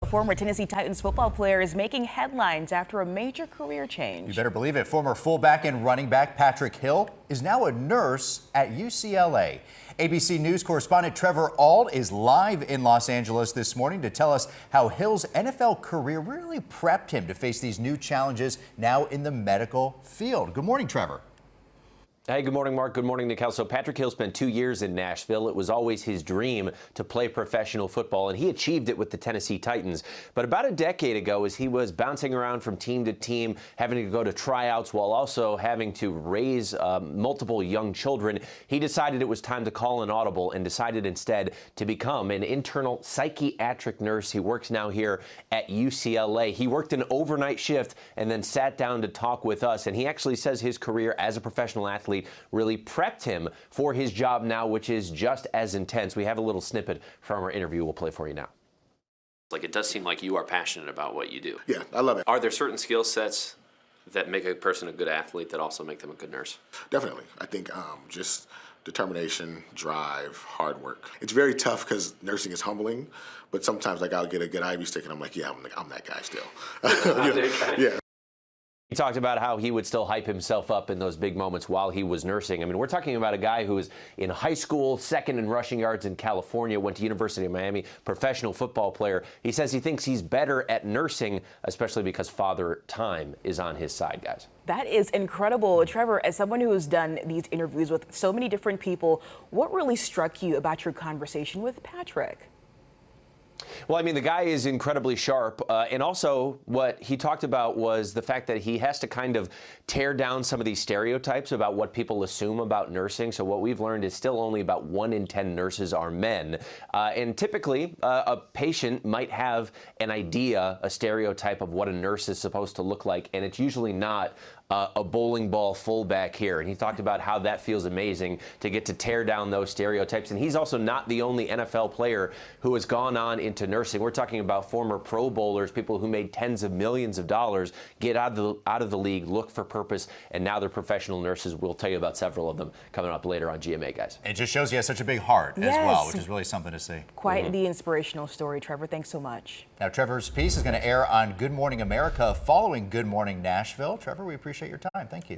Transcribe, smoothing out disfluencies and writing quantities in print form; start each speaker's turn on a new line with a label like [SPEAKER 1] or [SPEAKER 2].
[SPEAKER 1] Former Tennessee Titans football player is making headlines after a major career change.
[SPEAKER 2] You better believe it. Former fullback and running back Patrick Hill is now a nurse at UCLA. ABC News correspondent Trevor Auld is live in Los Angeles this morning to tell us how Hill's NFL career really prepped him to face these new challenges now in the medical field. Good morning, Trevor.
[SPEAKER 3] Hey, good morning, Mark. Good morning, Nikhil. So Patrick Hill spent 2 years in Nashville. It was always his dream to play professional football, and he achieved it with the Tennessee Titans. But about a decade ago, as he was bouncing around from team to team, having to go to tryouts while also having to raise multiple young children, he decided it was time to call an audible and decided instead to become an internal psychiatric nurse. He works now here at UCLA. He worked an overnight shift and then sat down to talk with us, and he actually says his career as a professional athlete really prepped him for his job now, which is just as intense. We have a little snippet from our interview we'll play for you now.
[SPEAKER 4] Like, it does seem like you are passionate about what you do.
[SPEAKER 5] Yeah, I love it.
[SPEAKER 4] Are there certain skill sets that make a person a good athlete that also make them a good nurse?
[SPEAKER 5] Definitely. I think just determination, drive, hard work. It's very tough because nursing is humbling, but sometimes like I'll get a good IV stick and I'm like, yeah, I'm that guy still. Yeah.
[SPEAKER 3] He talked about how he would still hype himself up in those big moments while he was nursing. I mean, we're talking about a guy who was in high school, second in rushing yards in California, went to University of Miami, professional football player. He says he thinks he's better at nursing, especially because Father Time is on his side, guys.
[SPEAKER 1] That is incredible. Trevor, as someone who has done these interviews with so many different people, what really struck you about your conversation with Patrick?
[SPEAKER 3] Well, I mean, the guy is incredibly sharp. And also what he talked about was the fact that he has to kind of tear down some of these stereotypes about what people assume about nursing. So what we've learned is still only about 1 in 10 nurses are men. And typically, a patient might have an idea, a stereotype of what a nurse is supposed to look like. And it's usually not a bowling ball fullback here. And he talked about how that feels amazing to get to tear down those stereotypes. And he's also not the only NFL player who has gone on into nursing. We're talking about former Pro Bowlers, people who made tens of millions of dollars, get out of the league, look for purpose, and now they're professional nurses. We'll tell you about several of them coming up later on GMA, guys.
[SPEAKER 2] It just shows he has such a big heart as well, which is really something to see.
[SPEAKER 1] Quite the inspirational story, Trevor. Thanks so much.
[SPEAKER 2] Now, Trevor's piece is going to air on Good Morning America following Good Morning Nashville. Trevor, we appreciate your time. Thank you.